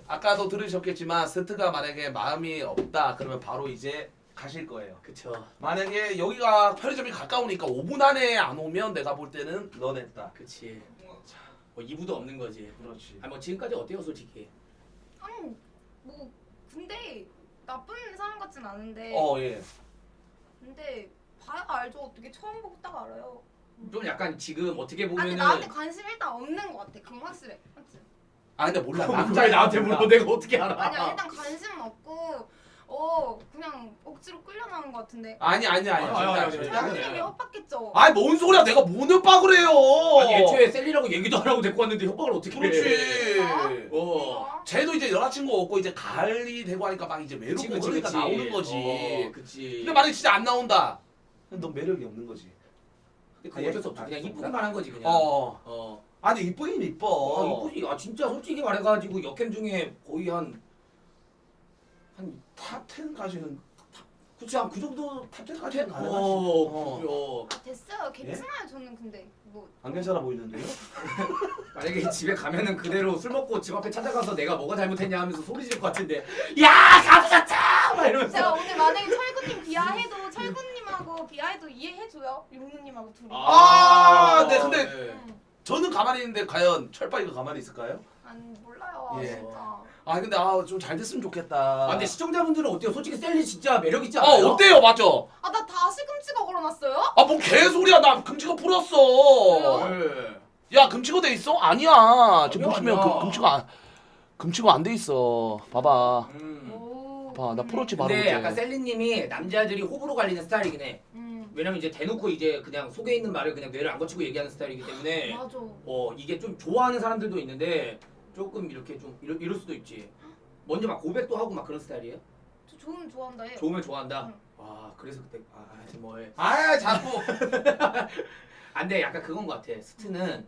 아까도 들으셨겠지만 스트가 만약에 마음이 없다 그러면 바로 이제 가실 거예요. 그쵸. 만약에 여기가 편의점이 가까우니까 5분 안에 안 오면 내가 볼 때는 넌 했다. 그치. 뭐 2부도 없는 거지. 그렇지. 아니 뭐 지금까지 어때요 솔직히? 아니 뭐 근데 나쁜 사람 같진 않은데. 예. 근데 봐야 알죠. 어떻게 처음 보고 딱 알아요. 좀 약간 지금 어떻게 아니 보면은 나한테 관심 일단 없는 것 같아. 그건 확실해. 맞지? 아 근데 몰라. 남자애 나한테 물어 내가 어떻게 알아? 아니야 일단 관심은 없고 그냥 억지로 끌려나온 것 같은데. 아니야. 아니. 대한님이 협박했죠. 아니 뭔 소리야? 내가 뭔 협박을 해요? 아니 애초에 셀리라고 얘기도 안 하고 데리고 왔는데 협박을 어떻게 해? 그렇지. 어. 쟤도 이제 여자친구 없고 이제 가을이 되고 하니까 막 이제 외롭고 그치, 그러니까 그치. 나오는 거지. 그치. 근데 만약에 진짜 안 나온다. 그럼 너 매력이 없는 거지. 근데 어쩔 수 없지. 그냥 이쁘기만 한 거지 그냥. 어. 아니 이쁘긴 이뻐. 이쁘지. 아 진짜 솔직히 말해가지고 역캠 중에 거의 한 탑 10까지는 그치 한 그 정도 탑 10까지는 가능하지. 아 됐어요. 괜찮아요. 저는 근데 뭐 안 괜찮아 보이는데요? 만약에 집에 가면은 그대로 술 먹고 집 앞에 찾아가서 내가 뭐가 잘못했냐 하면서 소리 지를 것 같은데 야 감사차 막 제가 이러면서 오늘 만약에 철구님 비하해도 철구님하고 비하해도 이해해줘요. 롱누님하고 둘이. 네, 근데 응. 저는 가만히 있는데 과연 철빠이가 가만히 있을까요? 아니 몰라요. 예. 진짜. 아 근데 좀 잘 됐으면 좋겠다. 아 근데 시청자분들은 어때요? 솔직히 셀리 진짜 매력 있지 아 않아요? 어때요? 맞죠? 아 나 다시 금치가 걸어놨어요? 아 뭐 개소리야. 나 금치가 풀었어. 네. 야 금치가 돼 있어? 아니야. 지금 아니야, 보시면 아니야. 금치가 안 돼 있어. 봐봐. 오. 봐, 나 풀었지 바로. 근데 그때. 약간 셀리님이 남자들이 호불호 갈리는 스타일이긴 해. 왜냐면 이제 대놓고 이제 그냥 속에 있는 말을 그냥 뇌를 안 거치고 얘기하는 스타일이기 때문에 맞아. 이게 좀 좋아하는 사람들도 있는데 조금 이렇게 좀 이럴 수도 있지. 먼저 막 고백도 하고 막 그런 스타일이에요? 저 좋으면 좋아한다 해. 좋으면 좋아한다. 응. 와 그래서 그때 뭐해? 아 자꾸. 안돼 약간 그건 것 같아. 스트는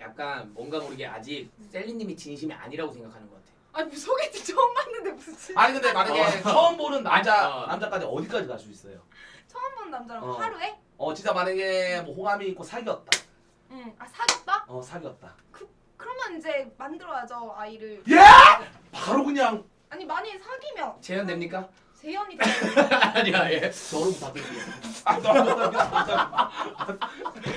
약간 뭔가 모르게 아직 셀리님이 진심이 아니라고 생각하는 것 같아. 아니 뭐 소개팅 처음 봤는데 무슨. 아니 근데 만약에 처음 보는 어. 남자까지 어디까지 갈 수 있어요? 처음 본 남자랑 어. 하루에? 진짜 만약에 뭐 호감이 있고 사귀었다. 응. 아 사귀었다? 사귀었다. 그러면 이제 만들어야죠 아이를. 예? 바로 그냥 아니 만약에 사귀면 재현 됩니까? 재현이 돼. 아니야 예. 너로 부탁드릴게요.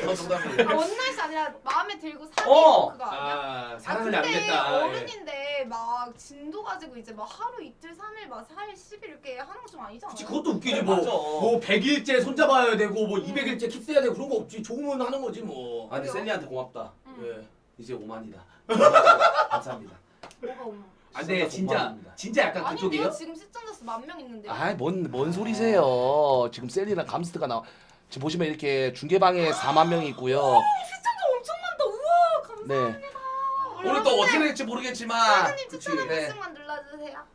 농담이에요. 원나잇이 아니라 마음에 들고 사귀고 어. 그거 아니야? 사랑을 근데 나누겠다. 어른인데 막 진도 가지고 이제 막 하루 이틀 3일 막 4일 10일 이렇게 하는 거 좀 아니잖아. 그치 그것도 웃기지 맞아. 뭐 100일째 손잡아야 되고 뭐 200일째 키스해야 되고 그런 거 없지. 좋으면 하는 거지 뭐. 아니 셀리한테 고맙다. 응. 예. 이제 5만이다. 감사합니다. 뭐가 오나? 아 근데 진짜 약간 아니 그쪽이에요? 내가 지금 시청자 수 10,000명 있는데. 아이 뭔 소리세요? 지금 셀리랑 감스트가 지금 보시면 이렇게 중계방에 4만 명이 있고요. 시청자 엄청 많다. 우와 감사합니다. 네. 오늘 또 어떻게 될지 모르겠지만 사장님 추천 한 네. 번씩만 눌러주세요.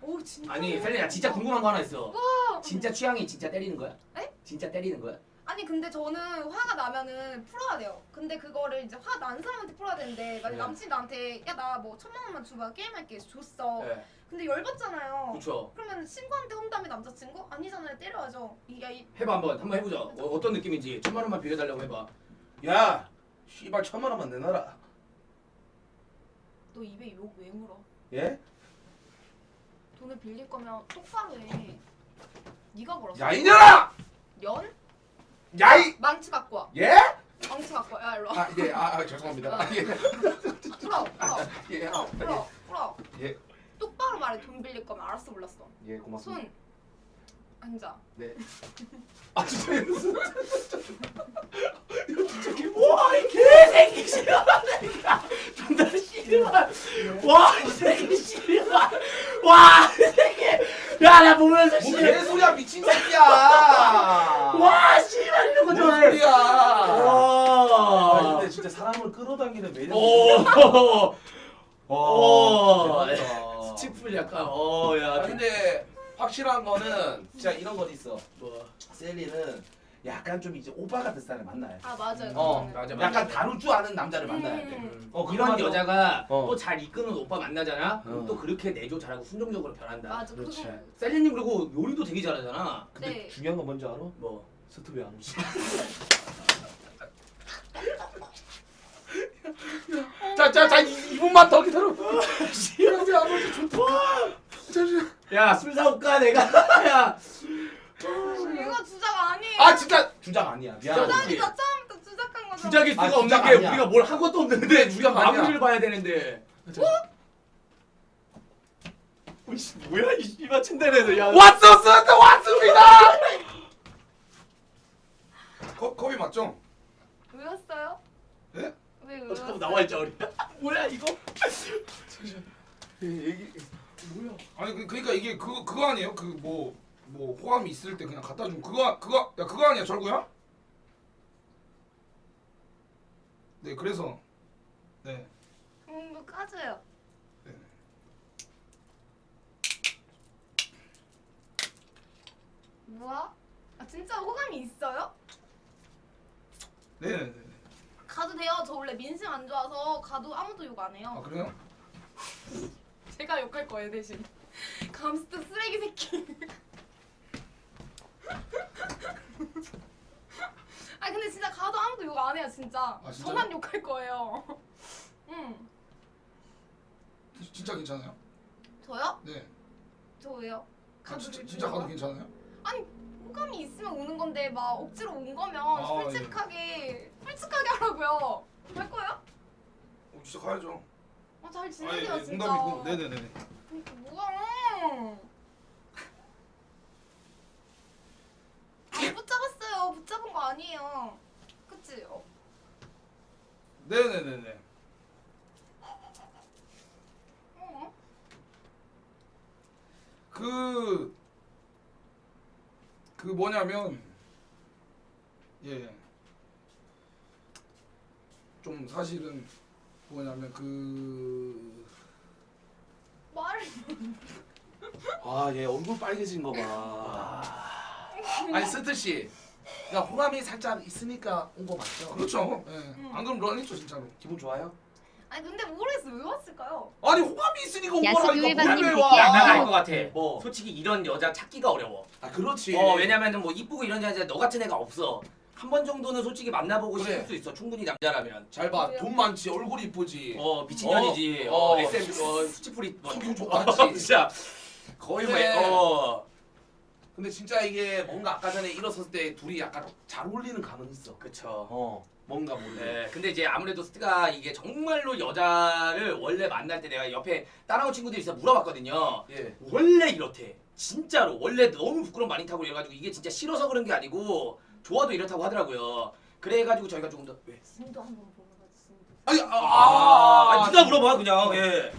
오 진짜. 아니 셀리 나 진짜 궁금한 거 하나 있어. 와. 진짜 취향이 진짜 때리는 거야? 네? 진짜 때리는 거야? 아니 근데 저는 화가 나면은 풀어야 돼요. 근데 그거를 이제 화 난 사람한테 풀어야 되는데 만약 네. 남친이 나한테 야 나 뭐 1,000,000원만 줘봐 게임할게 줬어. 네. 근데 열받잖아요. 그렇죠. 그러면 친구한테 혼담해 남자친구? 아니잖아요. 때려야죠. 이게 해봐 한번 해보자. 어떤 느낌인지 1,000만 원만 빌려달라고 해봐. 야 씨발 1,000만 원만 내놔라. 너 입에 욕 왜 물어? 예? 돈을 빌릴 거면 똑바로 해. 네가 걸었어. 야 이년아! 연? 야이! 망치 갖고 와. 예? 망치 갖고 와. 야 일로 와. 죄송합니다. 풀어. 예. 풀어. 예. 똑바로 말해. 돈 빌릴 거면 알았어 몰랐어. 예 고맙습니다. 손. 앉아. 네. 아 진짜 와이 개새끼 싫어. 존나 싫어. 와이 새끼 싫어. 와이 새끼. 야나 보면서 뭐 싫어. 개소리야 미친 새끼야. 와 씨발 이런 거 뭔 좋아해. 소리야. 와. 근데 진짜 사람을 끌어당기는 매력. 대박이다. 스티플 약간 야. 근데 확실한 거는 진짜 이런 건 있어. 뭐. 셀리는 약간 좀 이제 오빠 같은 스타일을 만나야 돼. 아 맞아요. 맞아. 약간 다룰 줄 아는 남자를 만나야 돼. 이런 그거만도- 여자가 어. 또 잘 이끄는 오빠 만나잖아. 그럼 어. 또 그렇게 내조 잘하고 순종적으로 변한다. 맞아. 그렇지. 그거 셀리님 그리고 요리도 되게 잘하잖아. 근데 네. 중요한 건 뭔지 알아? 뭐. 스트 왜안 오지? 자, 2분만 더 기다려. 야 술 사올까 내가. 야. 이거 주작 아니에요. 아 진짜 주작 아니야. 미안해. 주작이다. 처음부터 주작한 거죠. 주작일 수가 아, 없는 주작 게 아니야. 우리가 뭘 한 것도 없는데 주작 아니야. 마무리를 봐야 되는데. 씨, 뭐야 이 씨발 침대에서 야. 왔습니다. 컵이 맞죠? 왜였어요? 예? 왜 잠깐만 왜였어요? 나와 있자 우리. 뭐야 이거? 얘기 뭐야? 아니 그러니까 이게 그거 아니에요? 그 뭐 호감이 있을 때 그냥 갖다 준 그거 야 그거 아니야 절구야? 네 그래서 네. 뭐 까줘요. 네. 뭐야? 아 진짜 호감이 있어요? 네네네. 가도 돼요. 저 원래 민심 안 좋아서 가도 아무도 욕 안 아 해요. 그래요? 제가 욕할 거예요 대신. 감스트 쓰레기 새끼. 아 근데 진짜 가도 아무도 욕 안 해요 진짜. 아, 진짜요? 저만 욕할 거예요. 응. 진짜 괜찮아요? 저요? 네. 저 왜요? 아, 진짜 가도 괜찮아요? 아니 호감이 있으면 오는 건데 막 억지로 온 거면 아, 솔직하게 하라고요. 할 거예요? 진짜 가야죠. 아, 잘 지내세요 아니, 진짜. 농담이고 네네네. 그러니까 뭐야? 안 붙잡았어요. 붙잡은 거 아니에요. 그치? 네네네네. 어? 그 뭐냐면 좀 사실은 뭐냐면 말을 아얘 얼굴 빨개진 거 봐. 아니 스트 씨, 그러니까 호감이 살짝 있으니까 온 거 맞죠? 그렇죠. 예. 안 그럼 런했죠 진짜로. 기분 좋아요? 아니 근데 모르겠어. 왜 왔을까요? 아니 호감이 있으니까 온 야수 거라니까 일반님 왜 새끼 와? 안 난알것 같아. 뭐? 솔직히 이런 여자 찾기가 어려워. 아 그렇지. 왜냐면은 뭐 이쁘고 이런 여자 너 같은 애가 없어. 한 번 정도는 솔직히 만나보고 그래. 싶을 수 있어. 충분히 남자라면. 잘 봐, 돈 많지, 얼굴 이쁘지. 미친년이지. 어. SM 수치풀이 성격 좋았지. 진짜 거의 그래. 뭐 근데 진짜 이게 뭔가 아까 전에 일어섰을 때 둘이 약간 잘 어울리는 감은 있어. 그쵸. 뭔가 모르게. 네, 근데 이제 아무래도 스트가 이게 정말로 여자를 원래 만날 때 내가 옆에 따라온 친구들이 있어 물어봤거든요. 예. 원래 이렇대. 진짜로 원래 너무 부끄러움 많이 타고 이래가지고 이게 진짜 싫어서 그런 게 아니고 좋아도 이렇다고 하더라고요. 그래가지고 저희가 조금 더 왜? 진도 한번 보는 거지. 진도. 아니, 네가 물어봐 그냥. 예.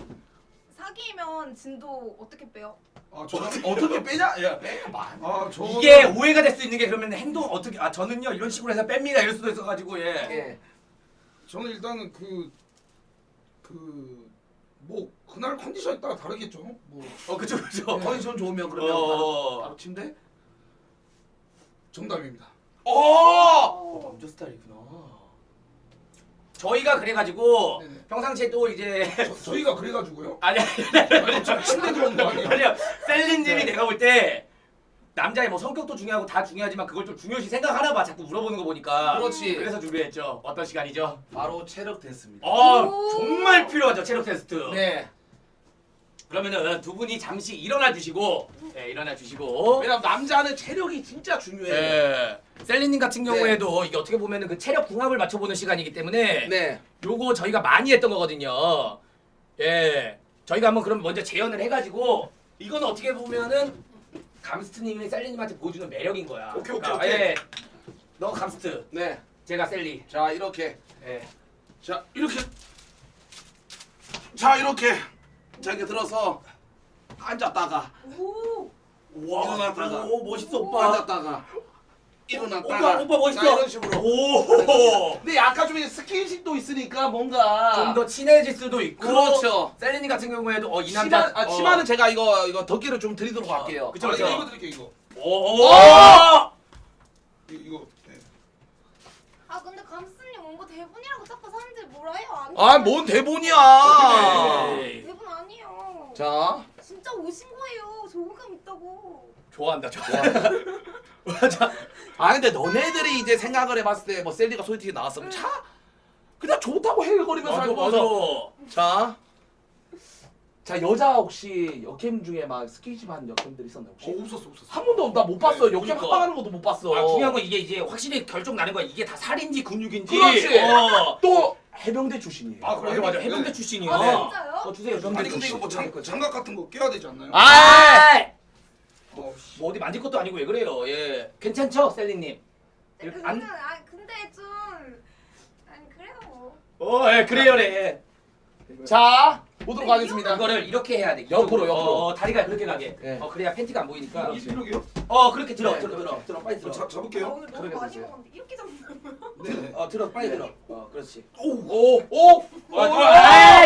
사귀면 진도 어떻게 빼요? 아 저는 어떻게 빼냐? 야, 빼. 저는 이게 오해가 될 수 있는 게 그러면 행동 어떻게 저는요 이런 식으로 해서 뺍니다 이럴 수도 있어가지고 예. 예. 저는 일단은 뭐 그날 컨디션에 따라 다르겠죠. 뭐 그쵸. 컨디션 좋으면 그러면 바로 침대? 정답입니다. 남자 스타일이구나. 저희가 그래가지고 네네. 평상시에 또 이제 저희가 그래가지고요. 아니 저 침대 들어온 거 아니에요? 아니요 셀린님이 네. 내가 볼 때 남자의 뭐 성격도 중요하고 다 중요하지만 그걸 좀 중요시 생각하나 봐. 자꾸 물어보는 거 보니까. 그렇지. 그래서 준비했죠. 어떤 시간이죠? 바로 체력 테스트입니다. 오. 정말 필요하죠 체력 테스트. 네. 그러면은 두 분이 잠시 일어나 주시고, 일어나 주시고. 왜냐면 남자는 체력이 진짜 중요해. 예. 셀린님 같은 네. 경우에도 이게 어떻게 보면은 그 체력 궁합을 맞춰보는 시간이기 때문에 네. 요거 저희가 많이 했던 거거든요. 예. 저희가 한번 그럼 먼저 재연을 해가지고 이건 어떻게 보면은 감스트님이 셀린님한테 보여주는 매력인 거야. 오케이. 예. 너 감스트, 네. 제가 셀리. 자 이렇게. 예. 자 이렇게. 자 이렇게. 자 이렇게 들어서 앉았다가 오. 와, 일어났다가. 오 멋있어 오빠. 앉았다가 일어났다가. 오빠 멋있어. 자, 이런 식으로. 오. 근데 약간 좀 스킨십도 있으니까 뭔가 좀 더 친해질 수도 있고. 그렇죠. 셀린님 같은 경우에도 이 남자. 치마는 제가 이거 덮개를 좀 드리도록 할게요. 그쵸, 아니, 그쵸. 이거 드릴게요 이거. 오. 이거. 네. 아 근데 감스님 온 거 대본이라고 자꾸 사람들이 뭐라 해요? 안 아뭔 대본이야. 오케이. 대본 아니에요. 자. 진짜 오신 거예요. 저 호감 있다고. 좋아한다. 맞아. 아 근데 너네들이 이제 생각을 해봤을 때 뭐 셀리가 소개팅에 나왔으면 차? 네. 그냥 좋다고 해거리면서 맞아. 살면서 자. 자 여자 혹시 역캠 중에 막 스킨십한 역캠들 있었나 혹시? 없었어. 한 번도 나 못 봤어. 네, 역캠 그러니까. 합방하는 것도 못 봤어. 아, 중요한 건 이게 이제 확실히 결정 나는 거야. 이게 다 살인지 근육인지. 그렇지. 어. 또 해병대 출신이에요. 아, 그래? 맞아. 네. 해병대 출신이야. 아 진짜요? 주세요. 해병대 아니 근데 출신. 이거 뭐 장갑 같은 거 껴야 되지 않나요? 아! 씨. 뭐 어디 만질 것도 아니고 왜 그래요? 예. 괜찮죠, 셀리님? 근데 안- 근데 좀 아니 그래요 뭐. 예, 그래요래. 자 보도록 하겠습니다. 이거를 이렇게 해야 돼. 옆으로, 옆으로. 다리가 그렇게 가게. 예. 그래야 팬티가 안 보이니까. 이렇게요? 그렇게 들어. 네, 들어. 그렇게. 들어. 빨리 들어. 아, 잡을게요. 오늘 너무 그러게 많이 되세요. 먹었는데 이렇게 잡는 네. 들어. 빨리 들어. 그렇지. 오.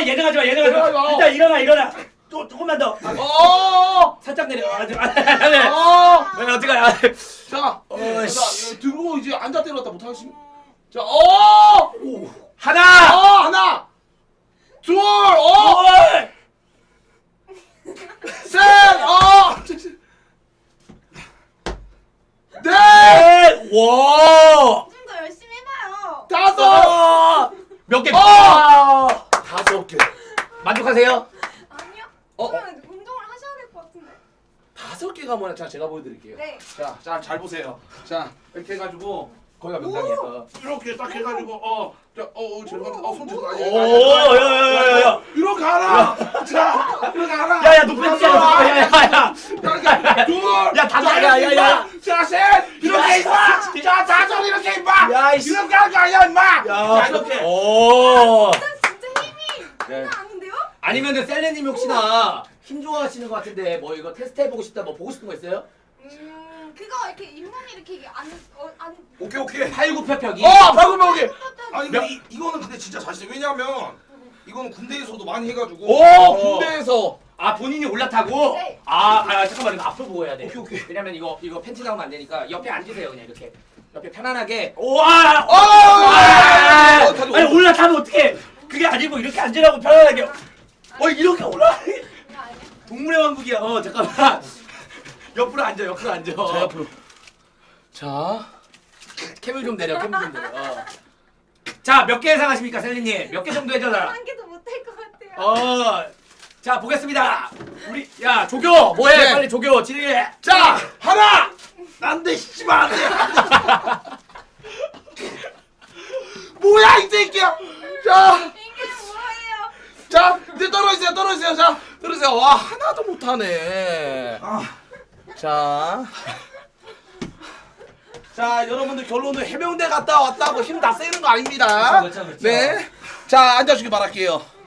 예능하지 마. 예능하지 예능하지 마. 마. 일단 일어나. 조금만 더. 어. 살짝 내려. 어. 어떡해. 자, 씨. 들고 이제 앉아 때렸다 못 하겠습니다. 자, 하나. 하나, 둘, 셋, 넷, 와. 좀 더 열심히 해봐요. 다섯, 몇 개? 다섯 개. 만족하세요? 아니요. 어? 그러면 운동을 하셔야 될 것 같은데. 다섯 개가 뭐냐? 자, 제가 보여드릴게요. 네. 자, 잘 보세요. 자, 이렇게 해가지고 거기가 명당이야. 이렇게 딱 해가지고 죄송합니다. 손 죄송 야야야야야. 이렇게 하나. 자, 이렇게 하나. 야야 높이 뛰잖아. 야야야. 둘. 야, 다섯 개야, 야, 야. 자, 셋. 이렇게 임마. 자, 다섯 이렇게 임마. 야, 이씨. 이렇게 하는 거 아니야, 임마. 자, 이렇게. 오. 진짜 힘이 네. 장난 아닌데요? 아니면은 셀레님 혹시나 힘 좋아하시는 것 같은데 뭐 이거 테스트 해보고 싶다 뭐 보고 싶은 거 있어요? 그거 이렇게 잇몸이 이렇게 안 오케이. 팔굽혀펴기. 방금 먹이. 아니 근데 이거는 근데 진짜 자신. 왜냐면 이거는 군대에서도 많이 해가지고. 군대에서. 아 본인이 올라타고? 네. 잠깐만 이거 앞으로 보고 해야 돼. 오케이. 왜냐면 이거 팬티 나오면 안 되니까 옆에 앉으세요 그냥 이렇게. 옆에 편안하게. 우와. 아니 올라타면 어떡해? 그게 아니고 이렇게 앉으라고 편안하게. 이렇게 올라. 아니야. 동물의 왕국이야. 잠깐만. 옆으로 앉아. 자, 옆으로. 자. 캠을 좀 내려. 자, 몇 개 예상하십니까, 셀리님? 몇 개 정도 해줘라. 한 개도 못할 것 같아요. 자, 보겠습니다. 우리, 야, 조교, 뭐해? 네. 빨리 조교, 진행해. 자, 하나. 안돼, 씨발 안돼. 뭐야 이 새끼야. 자. 이게 뭐예요? 자, 이제 떨어지세요. 자, 떨어지세요. 와, 하나도 못하네. 자, 여러분들 결론은 해병대 갔다 왔다고 힘 다 세는 거 아닙니다. 그렇죠. 네. 자, 앉아주기 바랄게요.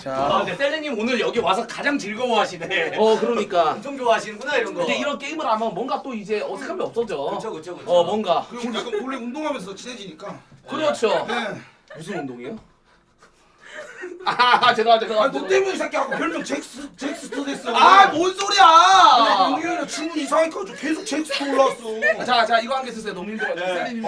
근데 셀리님 오늘 여기 와서 가장 즐거워하시네. 그러니까. 엄청 좋아하시는구나, 이런 거. 이제 이런 게임을 하면 뭔가 또 이제 어색함이 없어져. 그쵸. 뭔가. 그리고 약간 원래 운동하면서 친해지니까. 그렇죠. 네. 무슨 운동이요? 죄송합니다. 아니 너 때문에 이 새끼 아까 별명 잭스터 됐어. 뭔 소리야? 용현이 질문 이상하니까 계속 잭스터 올라왔어. 자, 이거 한 개 쓰세요. 너무 힘들어. 셀리님.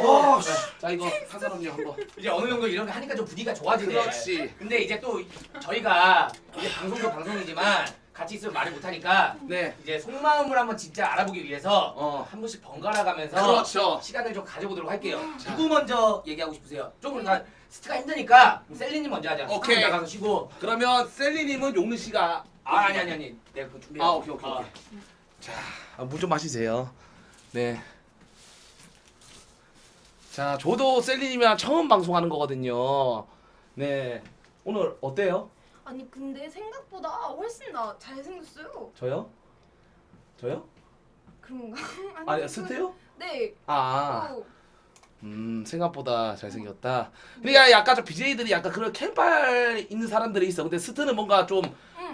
자, 이거 상관없냐 한번. 이제 어느 정도 이런 거 하니까 좀 분위기가 좋아지네. 그렇지. 근데 이제 또 저희가 이제 방송도 방송이지만 같이 있으면 말을 못하니까 네. 이제 속마음을 한번 진짜 알아보기 위해서 한 번씩 번갈아 가면서 그렇죠. 시간을 좀 가져보도록 할게요. 누구 먼저 얘기하고 싶으세요? 조금 다 스트가 힘드니까 셀리님 먼저 하자. 오케이. 스타 나가서 쉬고. 그러면 셀리님은 용느 씨가 아니. 내가 그거 준비해. 오케이. 자, 물 좀 마시세요. 네. 자, 저도 셀리님이랑 처음 방송하는 거거든요. 네. 오늘 어때요? 아니 근데 생각보다 훨씬 잘생겼어요. 저요? 그런가? 아니, 스트요? 네. 생각보다 잘생겼다. 그러니까 약간 좀 BJ들이 약간 그런 캠팔 있는 사람들이 있어. 근데 스트는 뭔가 좀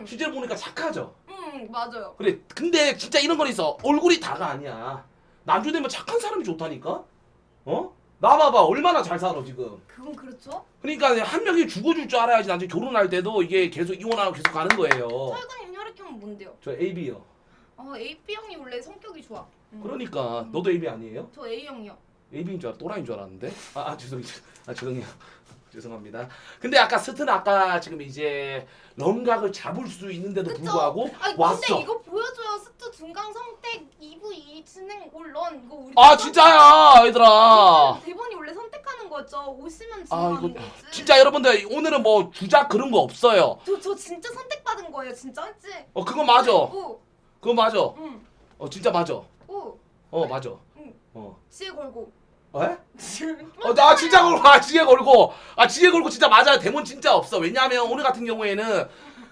실제로 보니까 착하죠. 맞아요. 그래. 근데 진짜 이런 건 있어. 얼굴이 다가 아니야. 남주 되면 착한 사람이 좋다니까. 나 봐봐. 얼마나 잘 살아 지금. 그건 그렇죠. 그러니까 한 명이 죽어줄 줄 알아야지 나중에 결혼할 때도 이게 계속 이혼하고 계속 가는 거예요. 철근님 혈액형은 뭔데요? 저 AB요. AB형이 원래 성격이 좋아. 그러니까 너도 AB 아니에요? 저 A형이요. AB인 줄 또라이인 줄 알았는데. 죄송해요. 죄송합니다. 근데 아까 스트는 아까 지금 이제 런각을 잡을 수 있는데도 그쵸? 불구하고 아니 왔어. 근데 이거 보여줘요. 스트 중강 선택 2부 2 진행 올런 이거 우리 아 진짜야 얘들아. 대본이 원래 선택하는 거죠. 오시면 아 진행하는 이거 거지. 진짜 여러분들 오늘은 뭐 주작 그런 거 없어요. 저 진짜 선택받은 거예요. 진짜 맞지? 그거 맞아. 오, 그거 맞아. 응, 진짜 맞아. 오, 맞아. 응. 어. 지혜 걸고. 에? 나 진짜 걸고 지혜 걸고 지혜 걸고 진짜 맞아요. 대본 진짜 없어. 왜냐하면 오늘 같은 경우에는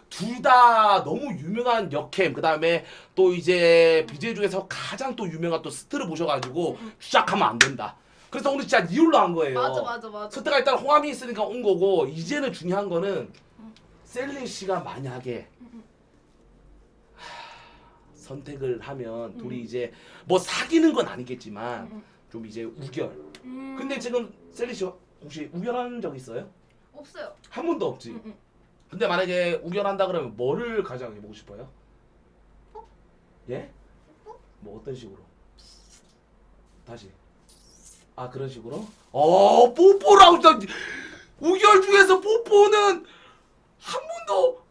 둘 다 너무 유명한 역캠 그다음에 또 이제 BJ 중에서 가장 또 유명한 또 스트를 모셔가지고 주작하면 안 된다. 그래서 오늘 진짜 리얼로 한 거예요. 맞아. 스트가 일단 호감이 있으니까 온 거고 이제는 중요한 거는 셀리 씨가 만약에 선택을 하면 둘이 이제 뭐 사귀는 건 아니겠지만 좀 이제 우결. 근데 지금 셀리 씨 혹시 우결한 적 있어요? 없어요. 한 번도 없지. 응. 근데 만약에 우결한다 그러면 뭐를 가장 해보고 싶어요? 예? 뭐 어떤 식으로? 다시. 그런 식으로? 뽀뽀라고 진짜 우결 중에서 뽀뽀는 한 번도.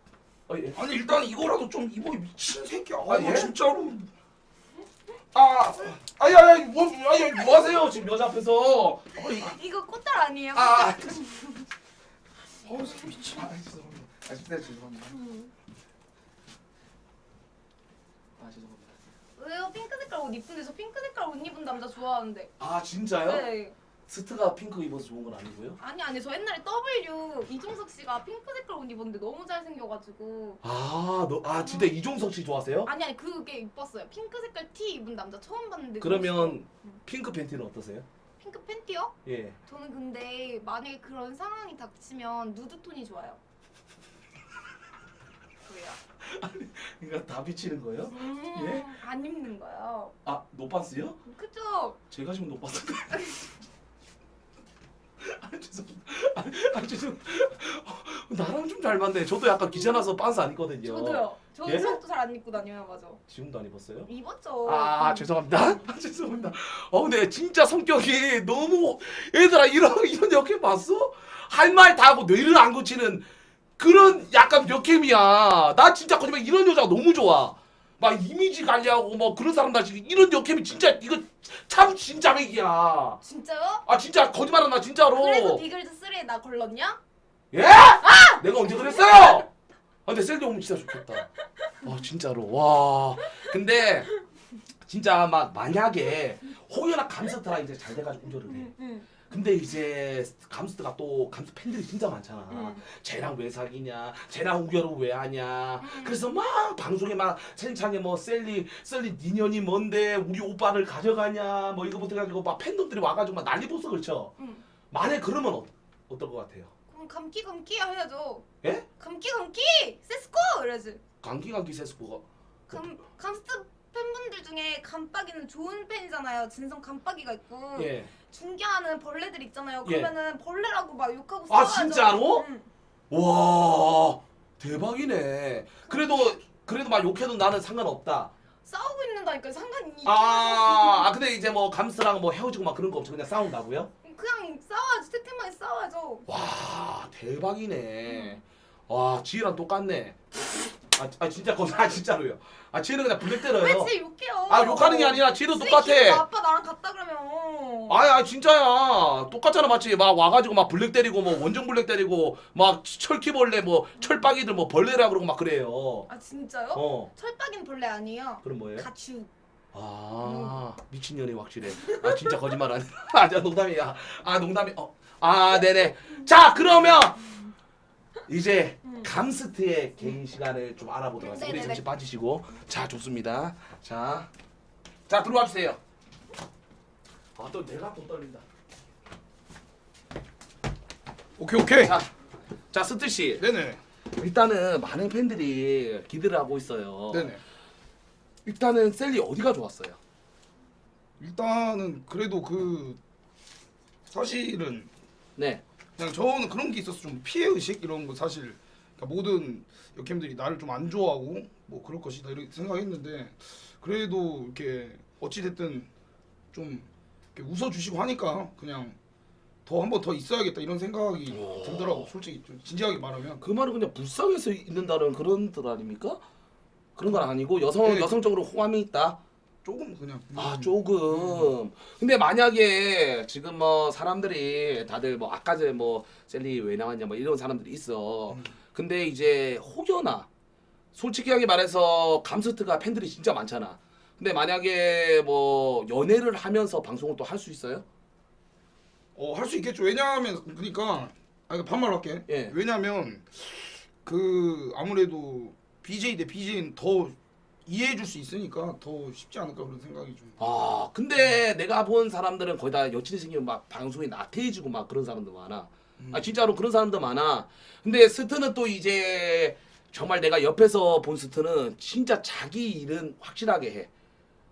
예. 아니 일단 이거라도 좀 이거 미친 새끼야. 예? 진짜로. 뭐 하세요 지금 여자 앞에서? 이거 꽃달 아니에요? 미친. 진짜 죄송합니다. 죄송합니다. 왜요? 핑크 색깔 옷 이쁜데 저 핑크 색깔 옷 입은 남자 좋아하는데. 진짜요? 네. 스트가 핑크 입어서 좋은 건 아니고요? 아니 저 옛날에 W 이종석 씨가 핑크 색깔 옷 입었는데 너무 잘생겨가지고. 진짜 이종석 씨 좋아하세요? 아니 그게 이뻤어요. 핑크 색깔 티 입은 남자 처음 봤는데. 그러면 핑크 팬티는 어떠세요? 핑크 팬티요? 예. 저는 근데 만약에 그런 상황이 닥치면 누드톤이 좋아요. 왜요? 그러니까 다 비치는 거예요? 예? 안 입는 거요. 노빠스요? 그죠? 제가 지금 노빠스인데. 죄송합니다. 죄송. 나랑 좀 잘 맞네. 저도 약간 귀찮아서 빤스 안 입거든요. 저도요. 저는 예? 수업도 잘 안 입고 다녀요, 맞아. 지금도 안 입었어요? 입었죠. 죄송합니다. 죄송합니다. 근데 진짜 성격이 너무 얘들아 이런 역캠 봤어? 할 말 다 하고 뇌를 안 고치는 그런 약간 역캠이야. 나 진짜 거짓말 이런 여자가 너무 좋아. 막 이미지 관리하고 뭐 그런 사람들 지금 이런 역캠이 진짜 이거 참 진짜 맥이야. 진짜요? 진짜 거짓말은 나 진짜로. 그래서 비글즈 3에 나 걸렀냐? 예? 내가 언제 그랬어요? 근데 셀리 오면 진짜 좋겠다. 진짜로. 와. 근데 진짜 막 만약에 홍연아 감스트랑 이제 잘 돼가지고 운전을 해. 응. 근데 이제 감스트가 또 감스트 팬들이 진짜 많잖아. 응. 쟤랑 왜 사귀냐? 쟤랑 우결을 왜 하냐? 그래서 막 방송에 막 세상에 뭐 셀리 니 년이 뭔데 우리 오빠를 가져가냐? 뭐 이거부터 해가지고 막 팬들이 와가지고 막 난리보석을 쳐. 응. 만약 그러면 어떨 것 같아요? 그럼 감기 해야죠. 예? 감기 세스코 이래야지. 감기 세스코가 감스트 팬분들 중에 감빡이는 좋은 팬이잖아요. 진성 감빡이가 있고 예. 중계하는 벌레들 있잖아요. 예. 그러면은 벌레라고 막 욕하고 싸워야죠. 진짜로? 응. 와 대박이네. 그래도 막 욕해도 나는 상관없다. 싸우고 있는다니까 상관이 있긴 근데 이제 뭐 감스랑 뭐 헤어지고 막 그런 거 없이 그냥 싸운다고요? 그냥 싸워야지. 채팅방에 싸워야죠. 와 대박이네. 와 지혜랑 똑같네. 진짜 진짜로요. 지혜는 그냥 블랙 때려요. 왜 진짜 욕해요? 욕하는 게 아니라 지혜도 쓰레기 똑같아. 키우고 아빠 나랑 같다 그러면. 진짜야. 똑같잖아 맞지? 막 와가지고 막 블랙 때리고 뭐 원정 블랙 때리고 막 철키벌레 뭐 철박이들 뭐 벌레라 그러고 막 그래요. 진짜요? 철박이는 벌레 아니에요. 그럼 뭐예요? 가축. 미친년이 확실해. 진짜 거짓말 아니야. 농담이야. 농담이. 네네. 자 그러면 이제 감스트의 개인 시간을 좀 알아보도록 하겠습니다. 우리 네네네. 잠시 빠지시고. 자 좋습니다. 자 들어와 주세요. 또 내가 또 떨린다. 오케이. 자 스트 씨. 네네. 일단은 많은 팬들이 기대를 하고 있어요. 네네. 일단은 셀리 어디가 좋았어요? 일단은 그래도 사실은 네. 그냥 저는 그런 게 있어서 좀 피해 의식 이런 거 사실 그러니까 모든 역캠들이 나를 좀 안 좋아하고 뭐 그럴 것이다 이렇게 생각했는데 그래도 이렇게 어찌 됐든 좀 이렇게 웃어주시고 하니까 그냥 더 한 번 더 있어야겠다 이런 생각이 오. 들더라고. 솔직히 좀 진지하게 말하면. 그 말은 그냥 불쌍해서 있는다는 그런 뜻 아닙니까? 그런 건 아니고 여성적으로 호감이 있다. 조금 그냥. 아 조금. 근데 만약에 지금 뭐 사람들이 다들 뭐 아까 전에 뭐 셀리 왜 나왔냐 뭐 이런 사람들이 있어. 근데 이제 혹여나 솔직하게 말해서 감스트가 팬들이 진짜 많잖아. 근데 만약에 뭐 연애를 하면서 방송을 또 할 수 있어요? 할 수 있겠죠. 왜냐하면 그러니까 반말로 할게. 예. 왜냐하면 그 아무래도 BJ 대 BJ는 더 이해해 줄 수 있으니까 더 쉽지 않을까 그런 생각이 좀. 아 근데 내가 본 사람들은 거의 다 여친이 생기면 막 방송에 나태해지고 막 그런 사람들 많아. 아 진짜로 그런 사람들 많아. 근데 스트는 또 이제 정말 내가 옆에서 본 스트는 진짜 자기 일은 확실하게 해.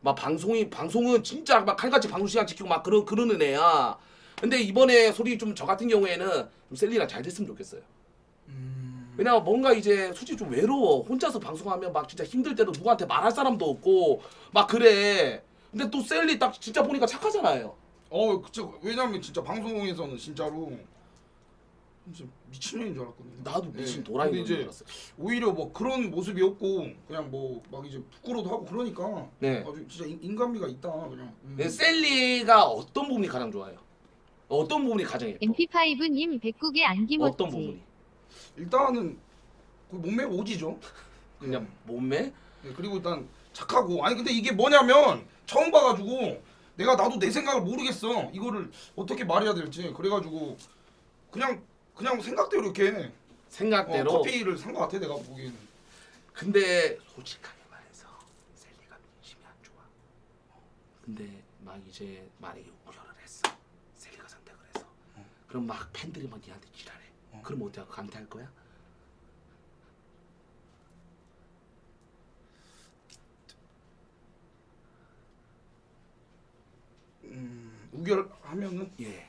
막 방송은 진짜 막 칼같이 방송 시간 지키고 막 그러는 애야. 근데 이번에 소리 좀 저 같은 경우에는 좀 셀리랑 잘 됐으면 좋겠어요. 왜냐면 뭔가 이제 솔직히 좀 외로워. 혼자서 방송하면 막 진짜 힘들 때도 누구한테 말할 사람도 없고 막 그래. 근데 또 셀리 딱 진짜 보니까 착하잖아요. 그쵸. 왜냐면 진짜 방송에서는 진짜로 진짜 미친년인 줄 알았거든요. 나도 미친 예. 도라이인 근데 줄 이제 알았어. 오히려 뭐 그런 모습이 없고 그냥 뭐 막 이제 부끄러워도 하고 그러니까 네. 아주 진짜 인간미가 있다 그냥. 네, 셀리가 어떤 부분이 가장 좋아요? 어떤 부분이 가장 예뻐? MP5님 백국의 안기모찌. 어떤 부분이? 일단은 그 몸매가 오지죠. 그냥 몸매? 네, 그리고 일단 착하고 아니 근데 이게 뭐냐면 처음 봐가지고 나도 내 생각을 모르겠어. 이거를 어떻게 말해야 될지 그래가지고 그냥 생각대로 이렇게 생각대로. 커피를 산 것 같아 내가 보기에는. 근데 솔직하게 말해서 셀리가 민심이 안 좋아. 근데 막 이제 만약에 우결을 했어. 셀리가 선택을 해서. 그럼 막 팬들이 막 니한테 지랄해. 그럼 어떻게 강퇴할 거야? 우결하면은 예.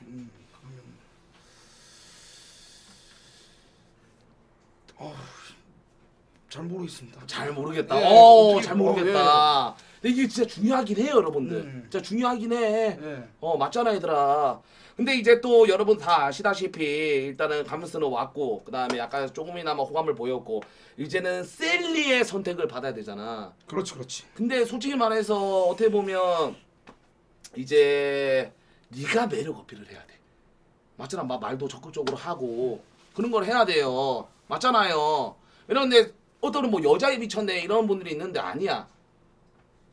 잘 모르겠습니다. 잘 모르겠다. 예, 어떻게 잘 뭐, 모르겠다. 근데 이게 진짜 중요하긴 해요, 여러분들. 진짜 중요하긴 해. 예. 맞잖아, 얘들아. 근데 이제 또 여러분 다 아시다시피 일단은 감스는 왔고 그다음에 약간 조금이나마 호감을 보였고 이제는 셀리의 선택을 받아야 되잖아. 그렇지. 근데 솔직히 말해서 어떻게 보면 이제 네가 매력 어필을 해야 돼. 맞잖아. 막 말도 적극적으로 하고 그런 걸 해야 돼요. 맞잖아요. 이런데 어떤 뭐 여자에 미쳤네 이런 분들이 있는데 아니야.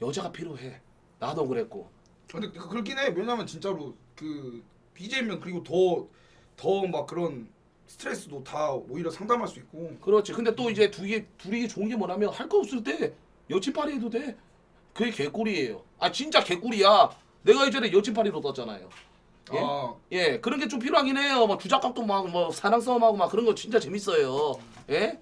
여자가 필요해. 나도 그랬고. 근데 그렇긴 해. 왜냐면 진짜로 그 BJ면 그리고 더 막 그런 스트레스도 다 오히려 상담할 수 있고. 그렇지. 근데 또 이제 둘이 좋은 게 뭐냐면 할 거 없을 때 여친팔이 해도 돼. 그게 개꿀이에요. 아 진짜 개꿀이야. 내가 이전에 여친팔이로 떴잖아요. 예? 아, 예, 그런 게 좀 필요하긴 해요. 막 주작각도 막 뭐 사랑 싸움하고 막 그런 거 진짜 재밌어요. 예?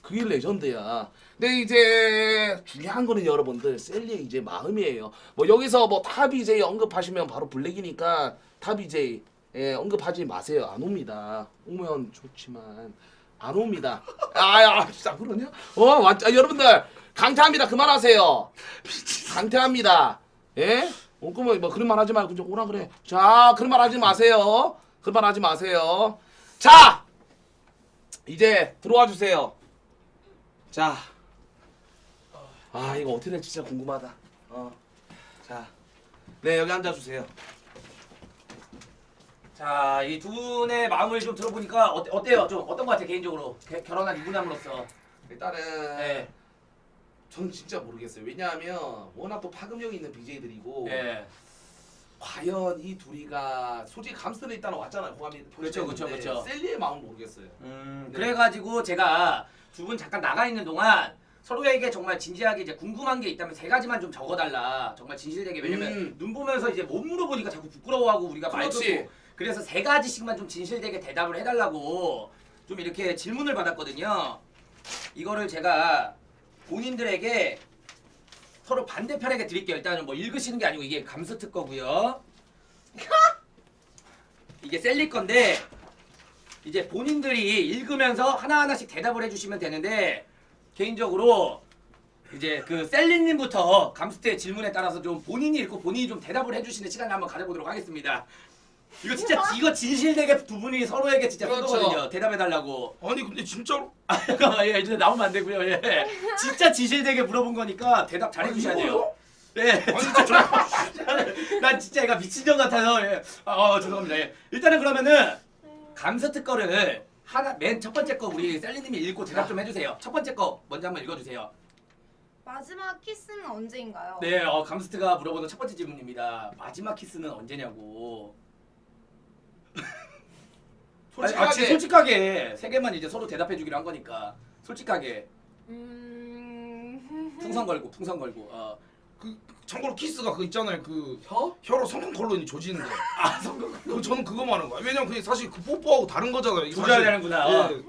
그게 레전드야. 근데 이제 중요한 거는 여러분들 셀리의 이제 마음이에요. 뭐 여기서 뭐 탑이제 언급하시면 바로 블랙이니까 탑이제 언급하지 마세요. 안 옵니다. 오면 좋지만 안 옵니다. 진짜 그러냐? 여러분들 강퇴합니다. 그만하세요. 강퇴합니다. 예? 그러면 뭐 그런 말 하지 말고 좀 오라 그래. 자, 그런 말 하지 마세요. 그런 말 하지 마세요. 자, 이제 들어와 주세요. 자, 이거 어떻게 될지 진짜 궁금하다. 자, 네 여기 앉아 주세요. 자, 이 두 분의 마음을 좀 들어보니까 어때요? 좀 어떤 것 같아 개인적으로 결혼한 유부남으로서. 일단은 네. 저는 진짜 모르겠어요. 왜냐하면 워낙 또 파급력이 있는 BJ들이고 예. 과연 이 둘이가 솔직히 감스는 일단 왔잖아요. 호감이 그렇죠. 표시됐는데 셀리의 마음은 모르겠어요. 네. 그래가지고 제가 두 분 잠깐 나가 있는 동안 서로에게 정말 진지하게 이제 궁금한 게 있다면 3가지만 좀 적어달라. 정말 진실되게. 왜냐면 눈 보면서 이제 못 물어보니까 자꾸 부끄러워하고 우리가 말도 그렇지. 또 그래서 3가지씩만 좀 진실되게 대답을 해달라고 좀 이렇게 질문을 받았거든요. 이거를 제가 본인들에게 서로 반대편에게 드릴게요. 일단은 뭐 읽으시는 게 아니고 이게 감스트 거고요. 이게 셀리 건데 이제 본인들이 읽으면서 하나하나씩 대답을 해주시면 되는데 개인적으로 이제 그 셀리님부터 감스트의 질문에 따라서 좀 본인이 읽고 본인이 좀 대답을 해주시는 시간을 한번 가져보도록 하겠습니다. 이거 진짜 이거 진실되게 두 분이 서로에게 진짜 그렇죠. 그거거든요. 대답해달라고. 아니 근데 진짜로 잠깐만 예 이제 나오면 안 되고요. 예. 진짜 진실되게 물어본 거니까 대답 잘해주셔야 돼요. 예. 아니 진짜 난 진짜 얘가 미친년 같아서 예. 죄송합니다. 예. 일단은 그러면은 감스트 거를 하나 맨 첫 번째 거 우리 셀리님이 읽고 대답 좀 해주세요. 첫 번째 거 먼저 한번 읽어주세요. 마지막 키스는 언제인가요? 네, 감스트가 물어보는 첫 번째 질문입니다. 마지막 키스는 언제냐고. 솔직하게. 솔직하게 세 개만 이제 서로 대답해주기로 한 거니까 솔직하게 풍선 걸고 그 참고로 키스가 그 있잖아요. 그 혀? 혀로 성분 컬러니 조지는데. 성공 그 저는 그거 말하는 거야. 왜냐면 그게 사실 그 뽀뽀하고 다른 거잖아요. 이게 조져야 사실. 되는구나. 예.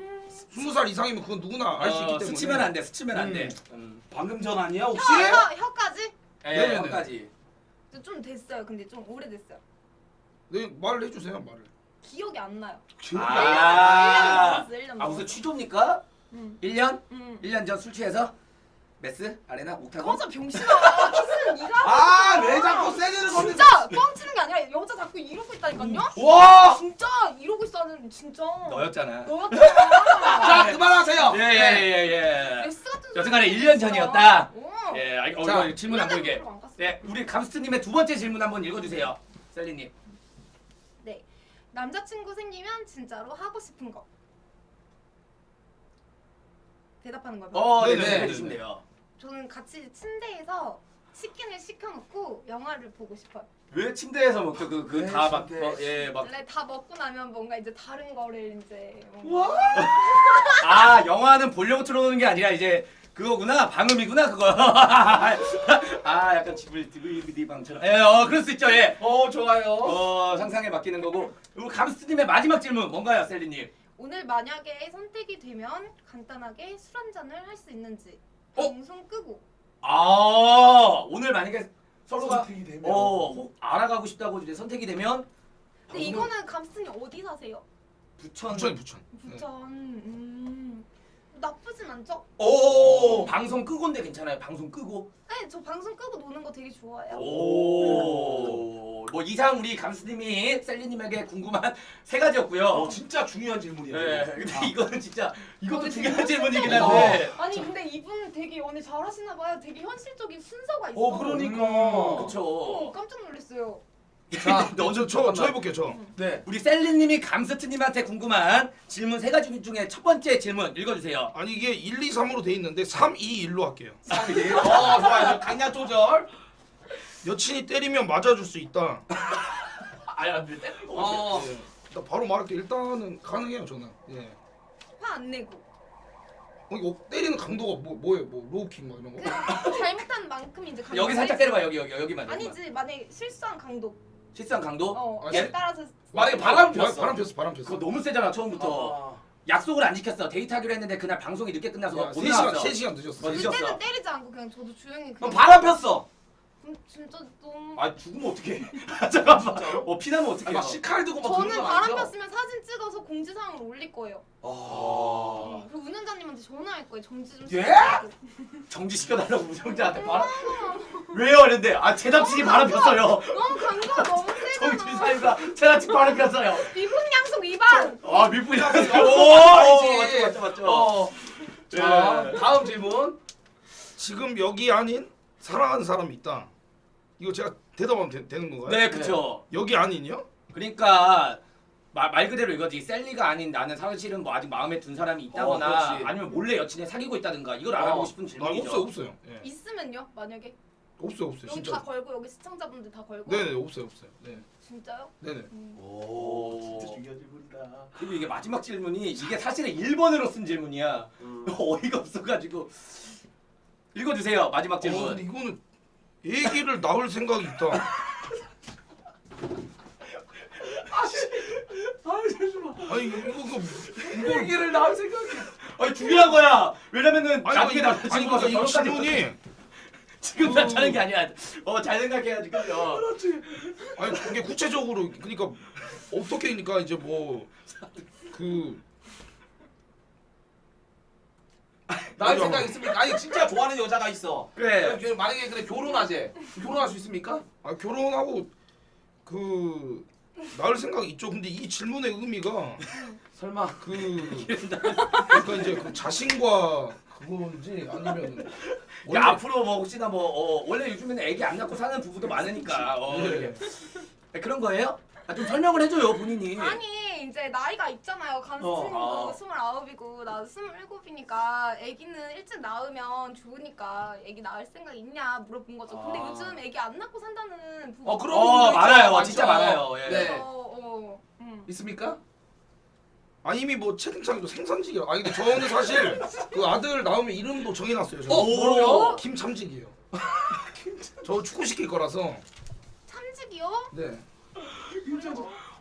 20살 이상이면 그건 누구나 알 수 있기 때문에. 스치면 안 돼. 스치면 안 돼. 방금 전 아니야 혹시? 혀까지? 예, 네네네. 여기까지. 좀 됐어요. 근데 좀 오래됐어요. 네, 말을 해주세요. 말을. 기억이 안 나요. 아, 1년 아 넘었어. 무슨 취조입니까? 응. 1년? 응. 1년 전 술 취해서? 메스? 아레나? 옥타곤? 꺼져 병신아. 키스는 네가 아 왜 자꾸 세게를 거는? 진짜 뻥치는 게 아니라 여자 자꾸 이러고 있다니까요? 와! 진짜 이러고 있었는 진짜 너였잖아. 너였잖아. 자 그만하세요. 예. 메스 같은 여튼간에 소리 1년 진짜. 전이었다. 어. 예, 자, 이거 질문 안 보이게. 일년으로 안 갔어. 네, 우리 감스트님의 두 번째 질문 한번 읽어주세요. 셀리님. 네. 남자친구 생기면 진짜로 하고 싶은 거. 대답하는 거예요. 네, 네네. 해주시면 돼요. 저는 같이 침대에서 치킨을 시켜놓고 영화를 보고 싶어요. 왜 침대에서 먹죠? 왜 그다막 침대에? 막. 원래 다 먹고 나면 뭔가 이제 다른 거를 이제 뭔가 아, 영화는 보려고 틀어놓는 게 아니라 이제 그거구나. 방음이구나 그거. 아, 약간 지브리 방처럼. 예, 그럴 수 있죠. 예. 좋아요. 상상에 맡기는 거고. 우리 감스트님의 마지막 질문 뭔가요, 셀리님? 오늘 만약에 선택이 되면 간단하게 술 한 잔을 할 수 있는지 방송 끄고 아, 오늘 만약에 서로가 선택이 되면. 알아가고 싶다고 이제 선택이 되면 근데 이거는 감스님 어디 사세요? 부천. 부천 부천. 부천 나쁘진 않죠? 오, 방송 끄고인데 괜찮아요. 방송 끄고. 네, 저 방송 끄고 노는 거 되게 좋아해요. 오. 뭐 이상 우리 감스님이 셀리님에게 궁금한 세 가지였고요. 진짜 중요한 질문이에요. 네, 근데 이거는 진짜 이것도 어, 중요한 진짜 질문이긴 진짜 한데. 아니 근데 이분 되게 연애 잘하시나 봐요. 되게 현실적인 순서가 있어. 그러니까. 그쵸. 깜짝 놀랐어요. 자, 저 해볼게요. 저. 네. 우리 셀리님이 감스트님한테 궁금한 질문 세 가지 중에 첫 번째 질문 읽어주세요. 아니 이게 1, 2, 3으로 돼 있는데 3, 2, 1로 할게요. 좋아요. 강약 조절. 여친이 때리면 맞아줄 수 있다. 아니 안 돼. 예. 일단 바로 말할게. 일단은 가능해요 저는. 예. 화 안 내고. 이거 때리는 강도가 뭐예요? 뭐 로우킥 뭐 이런 거? 그 잘못한 만큼 이제 강도. 여기 살짝 때려봐. 여기만. 아니지 만약 실수한 강도. 실수한 강도? 아, 얘에 따라서. 만약에 바람 폈어. 바람 폈어. 그거 너무 세잖아 처음부터. 약속을 안 지켰어. 데이트하기로 했는데 그날 방송이 늦게 끝나서 못 3시간 나왔어. 3시간 늦었어. 늦었어. 그때는 때리지 않고 그냥 저도 조용히. 그럼 그냥 바람 폈어. 진짜 너무. 아 죽으면 어떡해. 잠깐만. 피나면 어떡해. 막 시칼 두고 막 저는 그런 건 바람 아니죠? 폈으면 사진 찍어서 공지사항으로 올릴 거예요. 그리고 운전자님한테 전화할 거예요. 정지 좀 예? 시켜달라고. 정지시켜달라고 우정자한테 바람. 왜요? 이랬는데 제 남친이 바람 폈어요. 너무 강도가 너무 세잖아. 정지사님과 제 남친 바람 폈어요. 미분 양속 위반. 미분이 아니지. 맞죠. 자, 다음 질문. 지금 여기 아닌 사랑하는 사람이 있다. 이거 제가 대답하면 되는 건가요? 네, 그쵸. 여기 아닌요? 그러니까 말 그대로 이거지. 셀리가 아닌 나는 사실은 뭐 아직 마음에 든 사람이 있다거나 그렇지. 아니면 몰래 여친을 사귀고 있다든가 이걸 알아보고 싶은 질문이죠. 없어요. 예. 있으면요? 만약에 없어요. 여기 진짜. 다 걸고 여기 시청자분들 다 걸고. 네네 없어요. 네. 진짜요? 네네. 오, 진짜 중요한 질문이다. 그리고 이게 마지막 질문이 이게 사실은 1번으로 쓴 질문이야. 어이가 없어가지고 읽어주세요. 마지막 질문. 근데 이거는 애기를 낳을 생각이 있다. 아니 이거 얘기를 나올 생각이. 아니 중요한 거야. 왜냐면은 나중에 이거 남자친구가 이거 질문이 지금 나 차는 게 아니야. 잘 생각해야지. 그죠? 그렇지. 아니 이게 구체적으로 그러니까 어떻게니까 이제 뭐 그 나올 생각 있습니까? 아니 진짜 좋아하는 여자가 있어. 그래. 만약에 그래 결혼하재. 결혼할 수 있습니까? 결혼하고 그 낳을 생각이 있죠. 근데 이 질문의 의미가 설마 그러니까 이제 그 자신과 그건지 아니면 야, 앞으로 뭐 혹시나 뭐 원래 요즘에는 애기 안 낳고 사는 부부도 많으니까 예. 그런 거예요? 아, 좀 설명을 해줘요 본인이. 아니 이제 나이가 있잖아요. 감스님도 29이고 나도 27이니까 애기는 일찍 낳으면 좋으니까 애기 낳을 생각 있냐 물어본 거죠. 근데 아. 요즘 애기 안 낳고 산다는 부부 그런 분들 많아요. 있죠. 진짜 많죠. 많아요. 예. 네. 있습니까? 아니 이미 뭐 채팅창에도 생산직이라. 아니 근데 저는 사실 그 아들 낳으면 이름도 정해놨어요. 저. 뭐요? 김참직이에요. 저 축구 시킬 거라서. 참직이요? 네.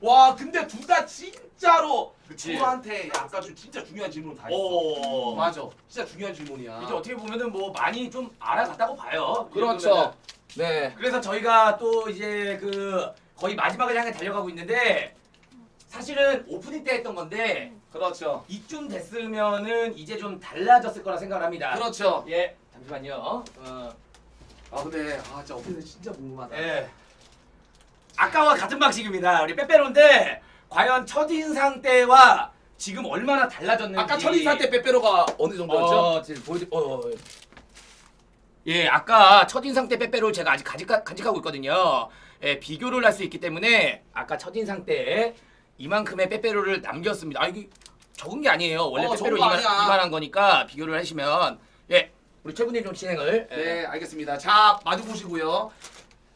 와 근데 둘 다 진짜로 그치. 저한테 아까 좀 진짜 중요한 질문 다 했어. 맞아. 진짜 중요한 질문이야. 이제 어떻게 보면은 뭐 많이 좀 알아갔다고 봐요. 그렇죠. 네. 그래서 저희가 또 이제 그 거의 마지막을 향해 달려가고 있는데 사실은 오프닝 때 했던 건데 그렇죠. 이쯤 됐으면은 이제 좀 달라졌을 거라 생각을 합니다. 그렇죠. 예, 잠시만요. 아 근데 진짜 어떻게 진짜 궁금하다. 예. 아까와 같은 방식입니다. 우리 빼빼로인데 과연 첫인상 때와 지금 얼마나 달라졌는지. 아까 첫인상 때 빼빼로가 어느 정도였죠? 지금 예, 아까 첫인상 때 빼빼로 제가 아직 간직하고 있거든요. 예, 비교를 할 수 있기 때문에 아까 첫인상 때 이만큼의 빼빼로를 남겼습니다. 아, 이게 적은 게 아니에요. 원래 빼빼로 적은 거 아니야. 이만한 거니까 비교를 하시면 예, 우리 최군님 좀 진행을. 예. 네 알겠습니다. 자 마주 보시고요.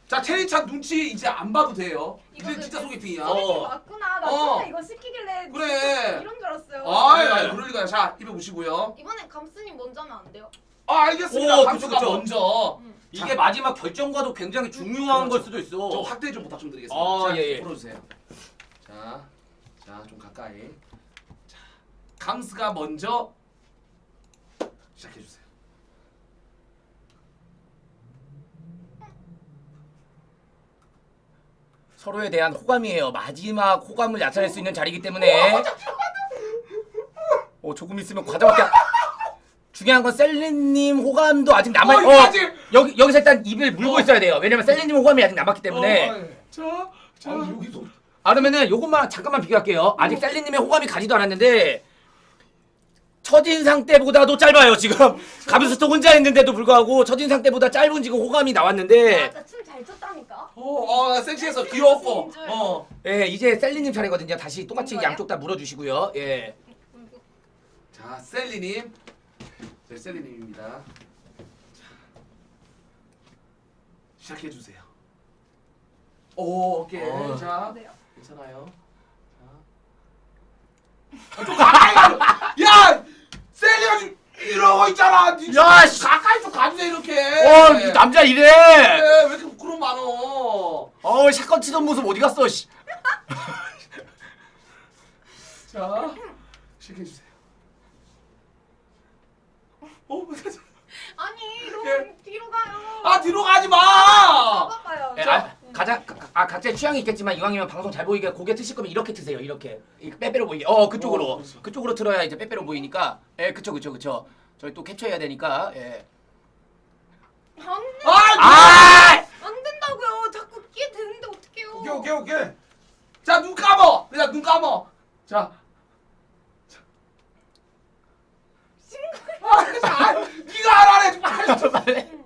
자 체리차 눈치 이제 안 봐도 돼요. 이제 진짜 소개팅이야. 맞구나. 나 어. 처음에 이거 시키길래 그래. 이런 줄 알았어요. 아이 그럴 리가요. 자 입에 보시고요. 이번엔 감스님 먼저 하면 안 돼요? 알겠습니다. 오, 감수가 그쵸. 먼저. 이게 마지막 결정과도 굉장히 중요한 걸 수도 있어. 저 확대 좀 부탁 좀 드리겠습니다. 자, 예. 풀어주세요. 자, 좀 가까이. 자, 감스가 먼저 시작해 주세요. 서로에 대한 호감이에요. 마지막 호감을 나타낼 수 있는 자리이기 때문에 조금 있으면 과자밖에 중요한 건 셀리님 호감도 아직 남아. 아직! 여기서 일단 입을 물고 있어야 돼요. 왜냐면 셀리님 호감이 아직 남았기 때문에. 자, 여기서 그러면은 요것만 잠깐만 비교할게요. 아직 셀리님의 호감이 가지도 않았는데 첫인상 때보다도 짧아요. 지금 가면서 혼자 했는데도 불구하고 첫인상 때보다 짧은 지금 호감이 나왔는데 나 춤 잘 췄다니까. 섹시해서 귀여웠고. 줄. 예, 이제 셀리님 차례거든요. 다시 똑같이 뭐예요? 양쪽 다 물어주시고요. 예. 자, 셀리님. 네, 셀리님입니다. 자, 시작해 주세요. 오케이. 자, 네요. 괜찮아요. 자. 좀 가까이 가. 야, 셀리가 지금 이러고 있잖아. 야, 씨. 가까이 좀 가주세요 이렇게. 이 남자 이래. 왜 이렇게 부끄러움 많어? 샷건 치던 모습 어디 갔어? 씨. 자, 시작해 주세요. 아니 너무 예. 뒤로 가요. 뒤로 가지 마. 가봐요. 예, 각자의 취향이 있겠지만 이왕이면 방송 잘 보이게 고개 트실 거면 이렇게 트세요. 이렇게 빼빼로 보이게. 그쪽으로. 그렇지. 그쪽으로 틀어야 이제 빼빼로 보이니까. 예, 그쵸. 저희 또 캡처해야 되니까. 예. 안 된다고요. 자꾸 끼게 되는데 어떡해요. 오케이. 자, 눈 감어. 그냥 눈 감어. 자. 네가 하라래. 빨리.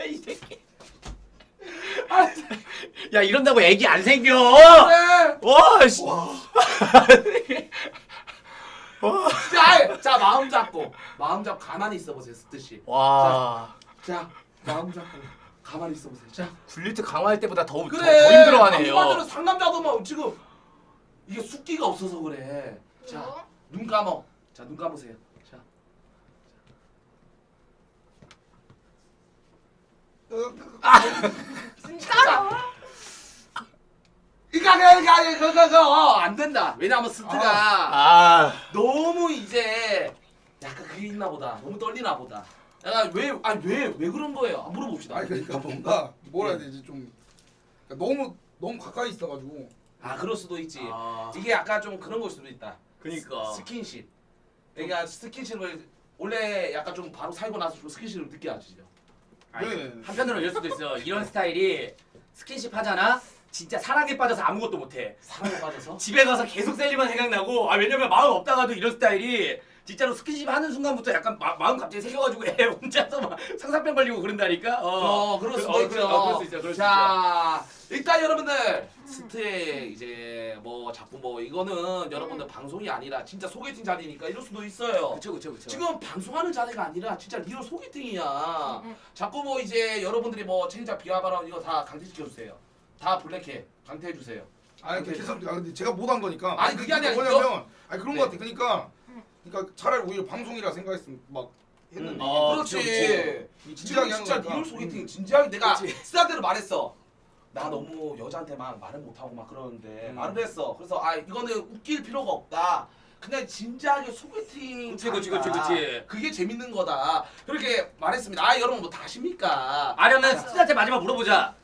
이 새끼. 야, 이런다고 애기 안 생겨. 그래. 와, 씨. 자, 마음 잡고 가만히 있어 보세요, 스트 씨. 와. 자, 마음 잡고 가만히 있어 보세요. 자. 굴릴 때 강화할 때보다 더 그래. 힘들어하네요. 한마디로 상남자도 지금 이게 숫기가 없어서 그래. 자, 눈 감어. 자, 눈 감으세요. 자. 진짜로? 그거 안 된다. 왜냐하면 스트가 너무 이제 약간 그게 있나 보다. 너무 떨리나 보다. 약간 왜 그런 거예요? 물어봅시다. 아니 그러니까 뭔가 뭐라 해야 되지 좀 그러니까 너무 가까이 있어가지고 그럴 수도 있지. 이게 약간 좀 그런 걸 수도 있다. 그니까. 스킨십. 그러니까 스킨십을 원래 약간 좀 바로 살고 나서 좀 스킨십을 늦게 하시죠. 아니, 네. 한편으로 이럴 수도 있어. 이런 스타일이 스킨십 하잖아. 진짜 사랑에 빠져서 아무것도 못해. 사랑에 빠져서. 집에 가서 계속 셀리만 생각나고 왜냐면 마음 없다가도 이런 스타일이 진짜로 스킨십 하는 순간부터 약간 마음 갑자기 생겨가지고 애 혼자서 막 상사병 걸리고 그런다니까. 그럴 수도 그럴 있죠. 수 있어. 그럴 수 있어. 자, 일단 여러분들 스트에 이제 뭐 자꾸 뭐 이거는 여러분들 방송이 아니라 진짜 소개팅 자리니까 이럴 수도 있어요. 그쵸. 지금 방송하는 자리가 아니라 진짜 리얼 소개팅이야. 자꾸 뭐 이제 여러분들이 뭐 체리자 비하 발언 이거 다 강퇴시켜 주세요. 다 블랙해 강퇴해 주세요. 아니 근데 제가 못한 거니까. 아니, 그게 아니라 뭐냐면 아니 그런 네. 거 같아. 그러니까 차라리 오히려 방송이라 생각했으면 막 했는데. 그렇지. 진지하게 진짜 하는 거니까. 리얼 소개팅 진지하게 내가 그렇지. 스타대로 말했어. 나 너무 여자한테 막 말을 못하고 막 그러는데 말을 했어. 그래서 이거는 웃길 필요가 없다. 그냥 진지하게 소개팅. 그치. 그게 재밌는 거다. 그렇게 말했습니다. 여러분 뭐 다 아십니까? 아니면 스트한테 마지막 물어보자.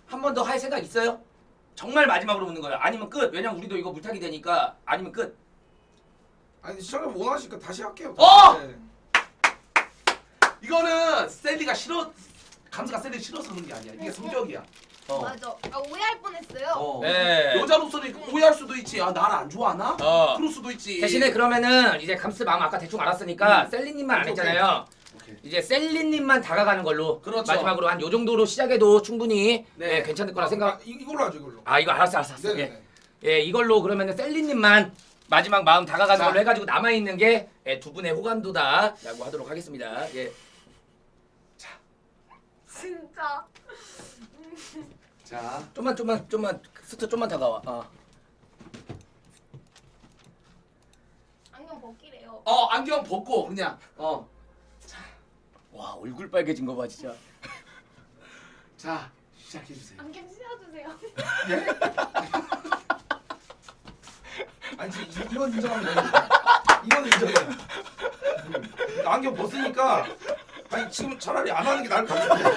한 번 더 할 생각 있어요? 정말 마지막으로 묻는 거야. 아니면 끝. 왜냐면 우리도 이거 물타기 되니까. 아니면 끝. 아니 시청자 원하시니까 다시 할게요. 어! 네. 이거는 셀리가 싫어. 감스가 셀리 싫어서 그런 게 아니야. 이게 성격이야. 맞아. 오해할 뻔했어요. 네. 여자로서는 오해할 수도 있지. 나를 안 좋아하나? 그럴 수도 있지. 대신에 그러면은 이제 감스 마음 아까 대충 알았으니까 셀리님만 안 했잖아요. 오케이. 이제 셀리님만 다가가는 걸로 그렇죠. 마지막으로 한 요 정도로 시작해도 충분히 네. 괜찮을 거라 생각. 이걸로 하죠 이걸로. 이거 알았어. 네네. 예, 이걸로 그러면은 셀리님만 마지막 마음 다가가는 자. 걸로 해가지고 남아 있는 게 두 분의 호감도다라고 하도록 하겠습니다. 예. 진짜. 자, 좀만 스트 좀만 다가와. 안경 벗기래요. 안경 벗고 그냥 와 얼굴 빨개진 거 봐 진짜. 자 시작해 주세요. 안경 씌워주세요. 아니 이건 인정합니다. 이건 인정해요. 안경 벗으니까 아니 지금 차라리 안 하는 게 나을 것 같은데.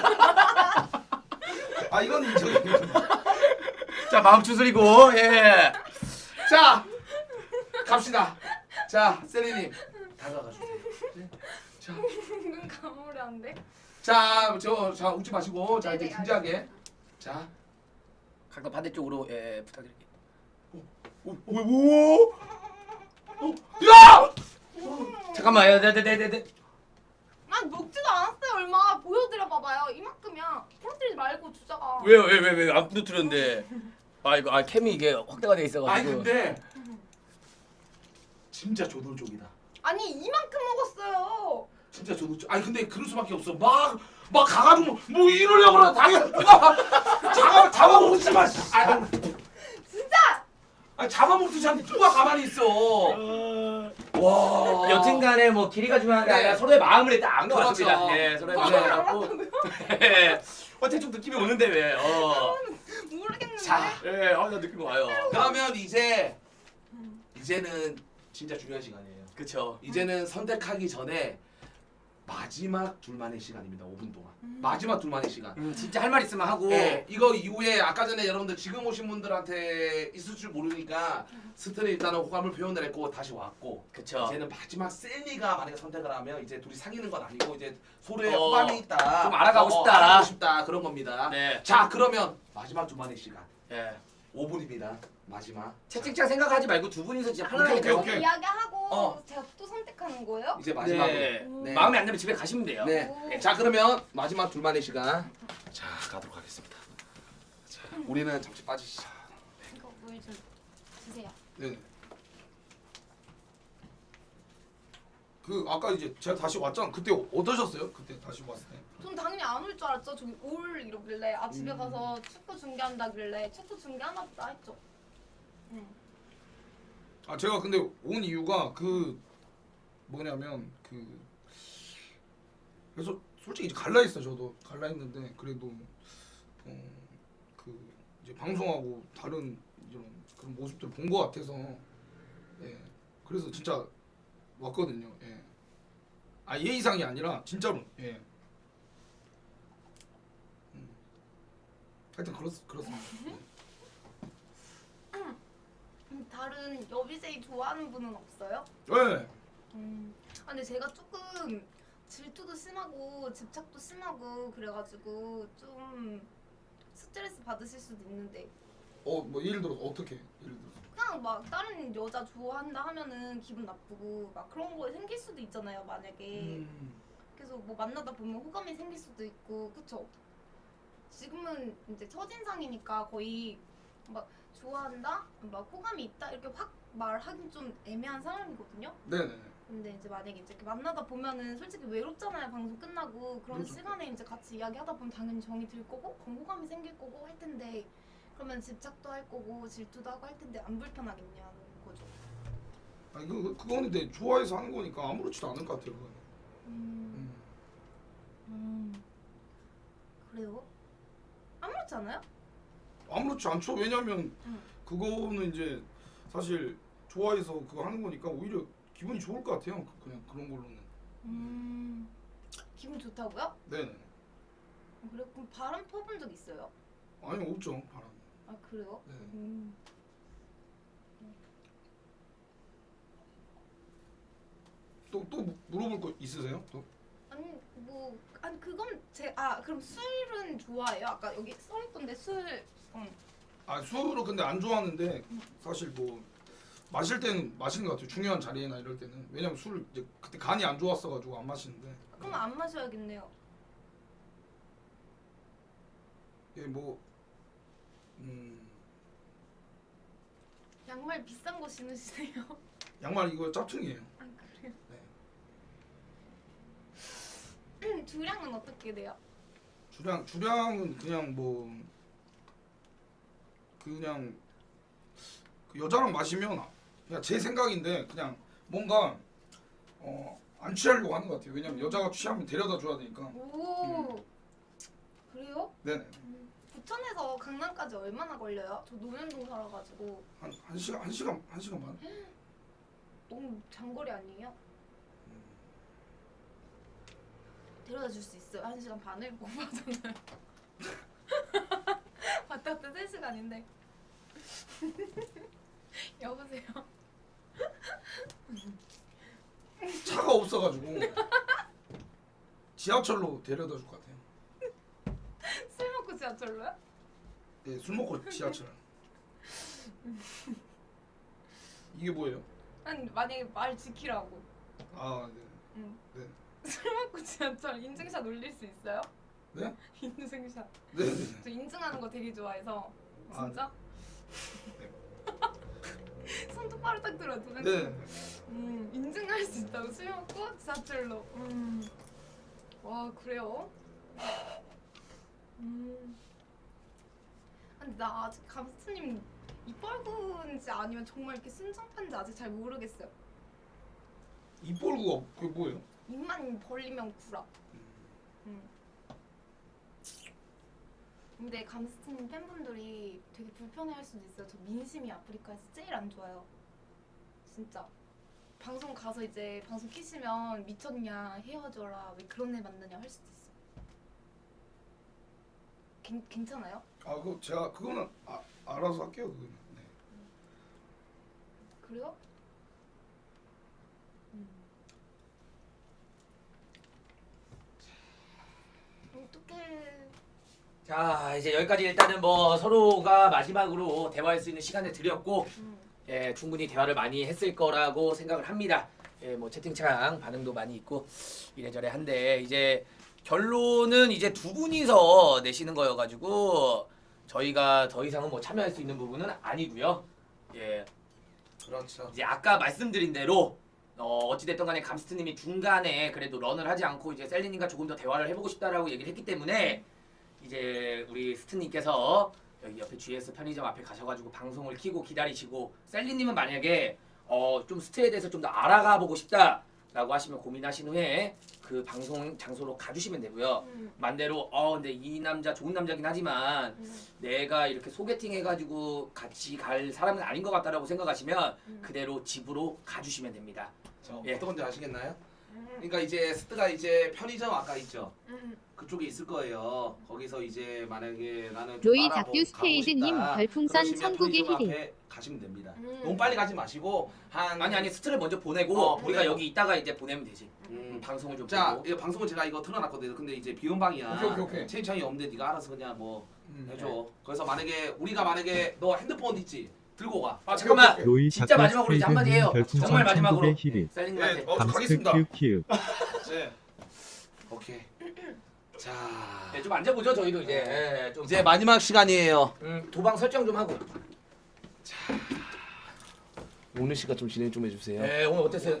이건 인정해요. 자 마음 추스리고 예. 자 갑시다. 자 셀리님 다가가 주세요. 네. 자, 눈 감으려는데. 자 웃지 마시고 자 이제 네네, 진지하게 자. 각도 반대쪽으로 예 부탁드릴게요. 야! 잠깐만 네. 난 먹지도 않았어요. 얼마 보여드려 봐봐요. 이만큼이야. 부러뜨리지 말고 주자가. 왜요 안 부러뜨렸는데. 이거 캠이 이게 확대가 돼 있어가지고. 근데 진짜 조돌족이다. 아니 이만큼 먹었어요. 진짜 조돌족. 근데 그럴 수밖에 없어. 막 가가지고 뭐 이러려고 그래. 당연히 누가 잡아먹지 마. 진짜. 잡아먹듯이 하는데 누가 가만히 있어. 와. 여튼간에 뭐 길이가 중요한 게 네. 아니라 서로의 마음을 일단 안 그렇죠. 것같습니다. 네, 서로의 마음을 알았고. 대충 느낌이 오는데 왜? 모르겠는데. 자. 예, 나 느낌 와요. 그러면 이제는 진짜 중요한 시간이에요. 그쵸. 이제는 선택하기 전에 마지막 둘만의 시간입니다. 5분 동안. 마지막 둘만의 시간. 진짜 할 말 있으면 하고. 네, 이거 이후에 아까 전에 여러분들 지금 오신 분들한테 있을 줄 모르니까 스트는 일단은 호감을 표현을 했고 다시 왔고 그쵸. 이제는 마지막 셀리가 만약에 선택을 하면 이제 둘이 사귀는 건 아니고 이제 서로의 어, 호감이 있다. 좀 알아가고 싶다. 알아가고 싶다 그런 겁니다. 네. 자 그러면 마지막 둘만의 시간 예. 5분입니다. 마지막. 채팅창 생각하지 말고 두 분이서 진짜 편안하게 오케이, 오케이. 이야기하고 제가 또 선택하는 거예요? 이제 마지막으로. 네. 네. 마음에 안 들면 집에 가시면 돼요. 네. 오. 자 그러면 마지막 둘만의 시간. 자 가도록 하겠습니다. 자 우리는 잠시 빠지시죠. 이거 물 좀 주세요. 네. 아까 이제 제가 다시 왔잖아. 그때 어떠셨어요? 그때 다시 왔을 때. 전 당연히 안 올 줄 알았죠. 저기 올 이러길래 집에 가서 축구 중계한다길래 축구 중계하나 보다 했죠. 제가 근데 온 이유가 뭐냐면 그래서 솔직히 이제 갈라 했어. 저도 갈라 했는데 그래도 이제 방송하고 다른 이런 그런 모습들 본 것 같아서 그래서 진짜 왔거든요. 예의상이 아니라 진짜로. 하여튼 그렇습니다. 다른 여비제이 좋아하는 분은 없어요? 네. 근데 제가 조금 조금 질투도 심하고 집착도 심하고 그래가지고 좀 스트레스 받으실 수도 있는데 뭐 예를 들어서 어떻게? 예를 들어서. 그냥 막 다른 여자 좋아한다 하면은 기분 나쁘고 막 그런 거 생길 수도 있잖아요 만약에. 계속 뭐 만나다 보면 호감이 생길 수도 있고 그쵸? 지금은 이제 첫인상이니까 거의 막 좋아한다? 막 호감이 있다? 이렇게 확 말하긴 좀 애매한 사람이거든요? 네네. 근데 이제 만약에 이제 이렇게 만나다 보면은 솔직히 외롭잖아요 방송 끝나고 그런 그렇죠. 시간에 이제 같이 이야기하다 보면 당연히 정이 들 거고 호감이 생길 거고 할 텐데 그러면 집착도 할 거고 질투도 하고 할 텐데 안 불편하겠냐는 거죠. 아니 그거는 내 좋아해서 하는 거니까 아무렇지도 않을 것 같아요. 그건. 그래요? 아무렇지 않아요? 아무렇지 않죠. 왜냐면 음. 그거는 이제 사실 좋아해서 그거 하는 거니까 오히려 기분이 좋을 것 같아요. 그냥 그런 걸로는. 기분 좋다고요? 네네. 그래 그럼 바람 퍼본 적 있어요? 아니 없죠 바람. 아 그래요? 네. 또 물어볼 거 있으세요? 또? 아니 그건 그럼 술은 좋아해요? 아까 여기 써 있던데 술. 아 술을 근데 안 좋아하는데 사실 뭐 마실 때는 마시는 것 같아요. 중요한 자리에나 이럴 때는. 왜냐면 술을 이제 그때 간이 안 좋았어가지고 안 마시는데. 그럼 안 마셔야겠네요. 예, 뭐 양말 비싼 거 신으시네요. 양말 이거 짭퉁이에요. 아 그래요? 네. 주량은 어떻게 돼요? 주량은 그냥 뭐 그냥 그 여자랑 마시면 그냥 제 생각인데 그냥 뭔가 안 취하려고 하는 것 같아요. 왜냐면 여자가 취하면 데려다 줘야 되니까. 오 그래요? 네네. 부천에서 강남까지 얼마나 걸려요? 저 논현동 살아가지고 한 시간 반. 너무 장거리 아니에요? 데려다 줄 수 있어요. 1시간 반을 공부하잖아요. 왔다 갔다 3시간인데. 여보세요. 차가 없어가지고 지하철로 데려다 줄 것 같아요. 술 먹고 지하철로요? 네, 술 먹고 지하철. 이게 뭐예요? 아니 만약에 말 지키라고. 아 네. 응. 네. 술 먹고 지하철 인증샷 올릴 수 있어요? 네? 인증샷. 네. 저 인증하는 거 되게 좋아해서. 아, 진짜? 네. 손 똑바로 딱 들어도. 네. 인증할 수 있다고 술 먹고 지하철로. 와 그래요? 근데 나 아직 감스트님 입 벌구인지 아니면 정말 이렇게 순정파인지 아직 잘 모르겠어요. 입 벌구가 그게 뭐예요? 입만 벌리면 구라. 근데 감스트님 팬분들이 되게 불편해할 수도 있어요. 저 민심이 아프리카에서 제일 안 좋아요. 진짜. 방송 가서 이제 방송 키시면 미쳤냐 헤어져라 왜 그런 애 만나냐 할 수도 있어. 괜찮아요? 아 그거 제가 그거는 알아서 할게요 그거는. 네. 그래요? 어떡해. 자 이제 여기까지 일단은 뭐 서로가 마지막으로 대화할 수 있는 시간을 드렸고 예, 충분히 대화를 많이 했을 거라고 생각을 합니다. 예, 뭐 채팅창 반응도 많이 있고 이래저래 한데 이제 결론은 이제 두 분이서 내시는 거여가지고 저희가 더 이상은 뭐 참여할 수 있는 부분은 아니고요. 예, 그렇죠. 이제 아까 말씀드린 대로 어찌됐든 간에 감스트님이 중간에 그래도 런을 하지 않고 이제 셀리님과 조금 더 대화를 해보고 싶다라고 얘기를 했기 때문에 이제 우리 스트님께서 여기 옆에 GS 편의점 앞에 가셔가지고 방송을 켜고 기다리시고 셀리님은 만약에 좀 스트에 대해서 좀 더 알아가 보고 싶다라고 하시면 고민하신 후에 그 방송 장소로 가주시면 되고요. 만대로 근데 이 남자 좋은 남자긴 하지만 내가 이렇게 소개팅 해가지고 같이 갈 사람은 아닌 것 같다라고 생각하시면 그대로 집으로 가주시면 됩니다. 저 예. 어떤 건지 아시겠나요? 그러니까 이제 스트가 이제 편의점 아까 있죠. 그쪽에 있을 거예요. 거기서 이제 만약에 나는 좀 로이 따라가고 작두 스테이드님 싶다. 별풍선 그러시면 천국의 편의점 힐이. 앞에 가시면 됩니다. 너무 빨리 가지 마시고 한 아니 스트를 먼저 보내고 우리가 보내고. 여기 있다가 이제 보내면 되지. 방송을 좀 자, 보고. 이거 방송은 제가 이거 틀어놨거든요. 근데 이제 비용방이야. 오케이. 채팅창이 없는데 네가 알아서 그냥 뭐 해줘. 그래서 만약에 우리가 만약에 너 핸드폰 있지? 들고 가. 아 잠깐만. 로이 진짜 작가 마지막으로 이제 한마디 해요. 별풍선 정말 마지막으로. 천국의 힐이. 셀린님한테. 네, 저 감스트 가겠습니다. 키읔. 네. 오케이. 자, 네, 좀 앉아보죠 저희도 이제. 예, 좀 이제 마지막 시간이에요. 도방 설정 좀 하고. 오늘 씨가 좀 진행 좀 해주세요. 네 오늘 어땠어요?